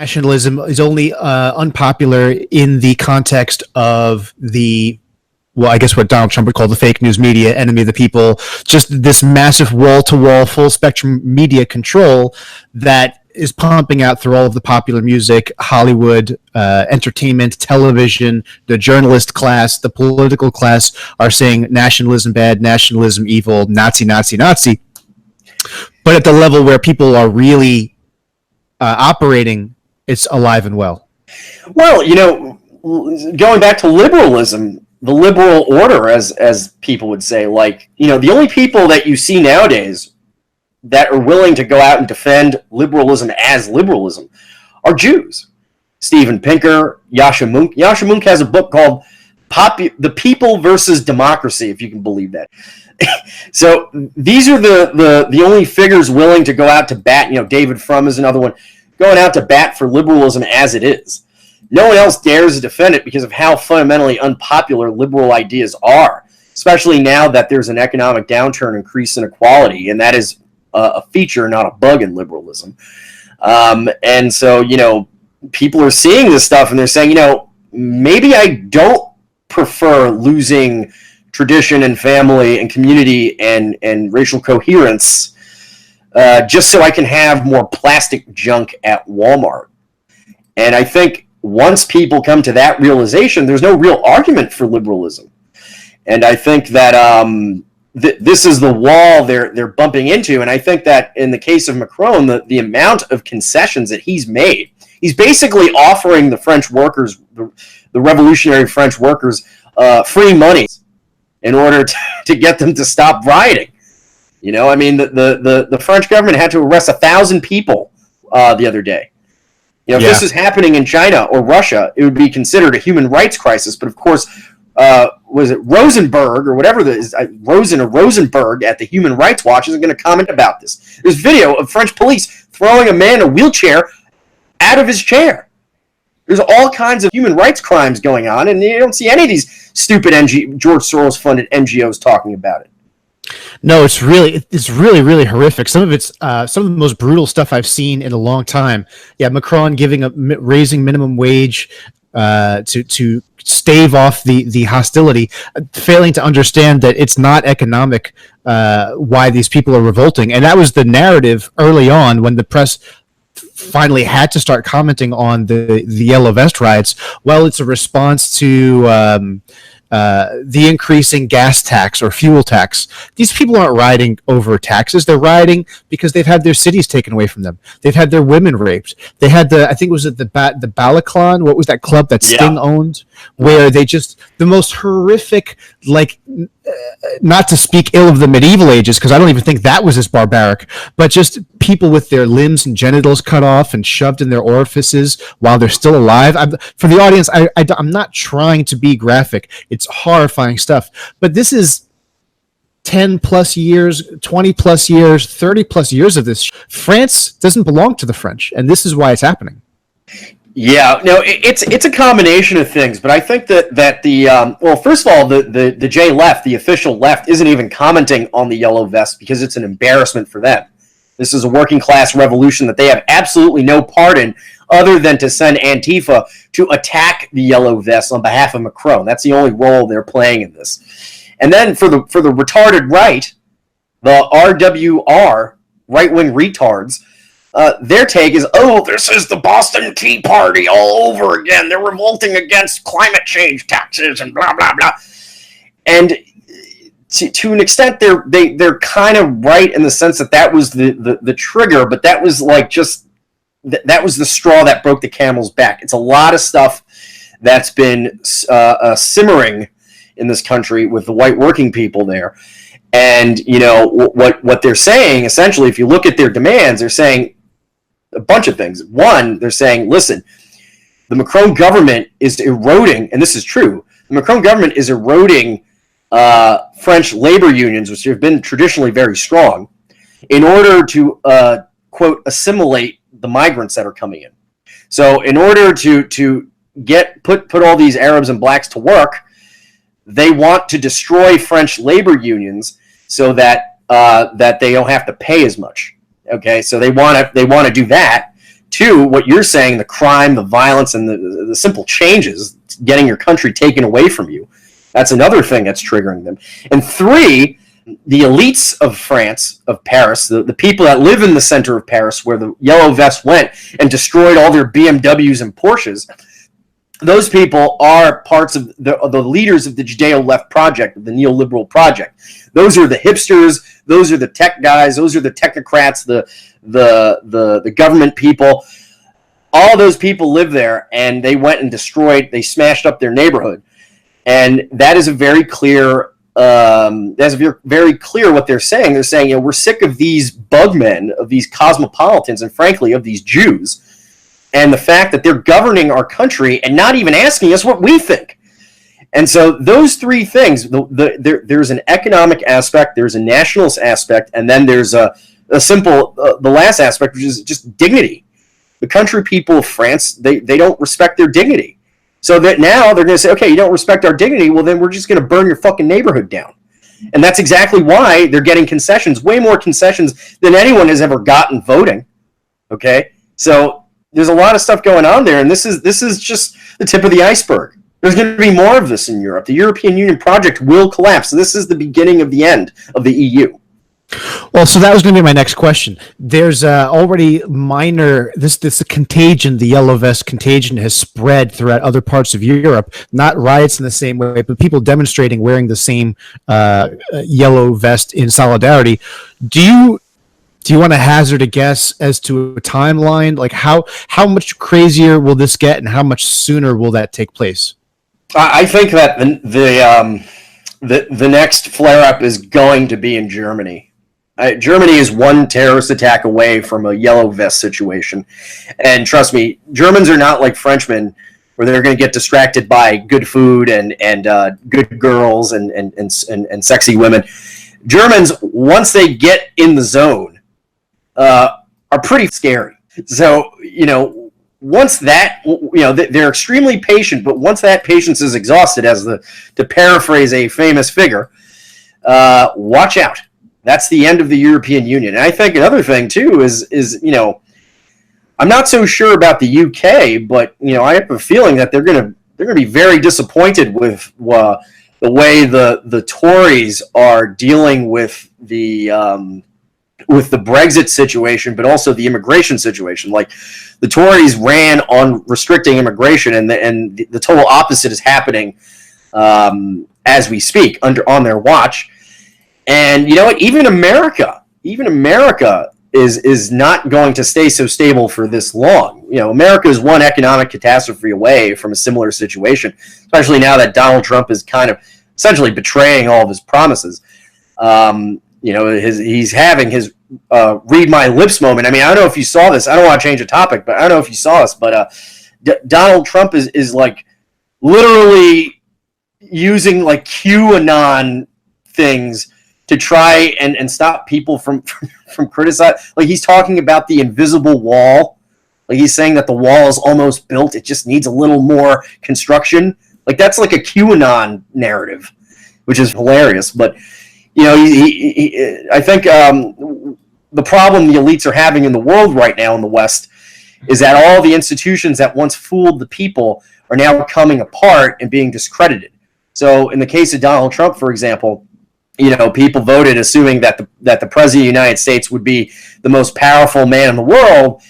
nationalism is only unpopular in the context of the, well, I guess what Donald Trump would call the fake news media, enemy of the people, just this massive wall-to-wall, full-spectrum media control that is pumping out through all of the popular music, Hollywood, entertainment, television, the journalist class, the political class are saying nationalism bad, nationalism evil, Nazi, Nazi, Nazi. But at the level where people are really operating, it's alive and well. Well, going back to liberalism, the liberal order, as people would say, the only people that you see nowadays that are willing to go out and defend liberalism as liberalism are Jews. Steven Pinker, Yascha Mounk. Yascha Mounk has a book called The People versus Democracy, if you can believe that. So these are the only figures willing to go out to bat. David Frum is another one, going out to bat for liberalism as it is. No one else dares to defend it because of how fundamentally unpopular liberal ideas are, especially now that there's an economic downturn, increase inequality, and that is a feature, not a bug in liberalism. And so, people are seeing this stuff and they're saying, maybe I don't prefer losing tradition and family and community and racial coherence just so I can have more plastic junk at Walmart. And I think once people come to that realization, there's no real argument for liberalism. And I think that this is the wall they're bumping into. And I think that in the case of Macron, the amount of concessions that he's made, he's basically offering the French workers, the revolutionary French workers, free money in order to get them to stop rioting. The French government had to arrest 1,000 people the other day. If this is happening in China or Russia, it would be considered a human rights crisis. But of course, was it Rosenberg or whatever Rosenberg at the Human Rights Watch isn't going to comment about this. There's video of French police throwing a man in a wheelchair out of his chair. There's all kinds of human rights crimes going on, and you don't see any of these stupid George Soros-funded NGOs talking about it. No, it's really, really horrific. Some of it's some of the most brutal stuff I've seen in a long time. Yeah, Macron raising minimum wage to stave off the hostility, failing to understand that it's not economic why these people are revolting, and that was the narrative early on when the press finally had to start commenting on the Yellow Vest riots. Well, it's a response to the increasing gas tax or fuel tax. These people aren't rioting over taxes. They're rioting because they've had their cities taken away from them. They've had their women raped. They had I think it was the Bataclan. What was that club that Sting owned? Where they just, the most horrific, not to speak ill of the medieval ages, because I don't even think that was as barbaric, but just people with their limbs and genitals cut off and shoved in their orifices while they're still alive. For the audience, I'm not trying to be graphic. It's horrifying stuff. But this is 10 plus years, 20 plus years, 30 plus years of this. France doesn't belong to the French, and this is why it's happening. Yeah, no, it's a combination of things, but I think that the first of all, the J left, the official left, isn't even commenting on the Yellow Vest because it's an embarrassment for them. This is a working class revolution that they have absolutely no part in, other than to send Antifa to attack the Yellow Vests on behalf of Macron. That's the only role they're playing in this. And then for the retarded right, the RWR, right-wing retards, their take is, this is the Boston Tea Party all over again. They're revolting against climate change taxes and blah, blah, blah. And to an extent, they're kind of right in the sense that was the trigger, but that was that was the straw that broke the camel's back. It's a lot of stuff that's been simmering in this country with the white working people there. And, what they're saying, essentially, if you look at their demands, they're saying a bunch of things. One, they're saying, listen, the Macron government is eroding, and this is true, the Macron government is eroding French labor unions, which have been traditionally very strong, in order to, quote, assimilate the migrants that are coming in. So in order to put all these Arabs and blacks to work, they want to destroy French labor unions so that they don't have to pay as much. Okay, so they want to do that two, what you're saying, the crime, the violence, and the simple changes, getting your country taken away from you. That's another thing that's triggering them. And three, the elites of France, of Paris, the people that live in the center of Paris where the yellow vests went and destroyed all their BMWs and Porsches, those people are parts of the leaders of the Judeo-left project, the neoliberal project. Those are the hipsters. Those are the tech guys. Those are the technocrats, the government people. All those people live there, and they went and they smashed up their neighborhood. And that is a very clear, very clear what they're saying. They're saying, we're sick of these bugmen, of these cosmopolitans, and frankly, of these Jews. And the fact that they're governing our country and not even asking us what we think. And so those three things, there's an economic aspect, there's a nationalist aspect, and then there's a simple, the last aspect, which is just dignity. The country people of France, they don't respect their dignity. So that now they're going to say, okay, you don't respect our dignity, well then we're just going to burn your fucking neighborhood down. And that's exactly why they're getting concessions, way more concessions than anyone has ever gotten voting. Okay? So there's a lot of stuff going on there, and this is just the tip of the iceberg. There's going to be more of this in Europe. The European Union project will collapse. This is the beginning of the end of the EU. Well, so that was going to be my next question. There's already minor, this contagion, the yellow vest contagion has spread throughout other parts of Europe, not riots in the same way, but people demonstrating wearing the same yellow vest in solidarity. Do you want to hazard a guess as to a timeline? Like how much crazier will this get and how much sooner will that take place? I think that the next flare-up is going to be in Germany. Germany is one terrorist attack away from a yellow vest situation. And trust me, Germans are not like Frenchmen where they're going to get distracted by good food and good girls and sexy women. Germans, once they get in the zone, are pretty scary. So, once that, they're extremely patient, but once that patience is exhausted, to paraphrase a famous figure, watch out. That's the end of the European Union. And I think another thing too is I'm not so sure about the UK, but I have a feeling that they're going to be very disappointed with the way the Tories are dealing with the Brexit situation, but also the immigration situation. Like the Tories ran on restricting immigration, and the total opposite is happening as we speak on their watch. And you know what? Even America is not going to stay so stable for this long. America is one economic catastrophe away from a similar situation, especially now that Donald Trump is kind of essentially betraying all of his promises. He's having his read my lips moment. I mean, I don't know if you saw this. I don't want to change the topic, but I don't know if you saw this. But Donald Trump is like literally using like QAnon things to try and stop people from criticizing. Like he's talking about the invisible wall. Like he's saying that the wall is almost built. It just needs a little more construction. Like that's like a QAnon narrative, which is hilarious. But I think the problem the elites are having in the world right now in the West is that all the institutions that once fooled the people are now coming apart and being discredited. So in the case of Donald Trump, for example, people voted assuming that the president of the United States would be the most powerful man in the world,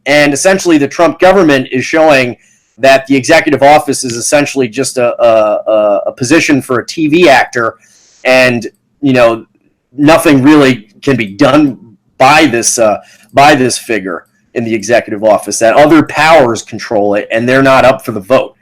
and essentially the Trump government is showing that the executive office is essentially just a position for a TV actor, and nothing really can be done by this figure in the executive office. That other powers control it, and they're not up for the vote.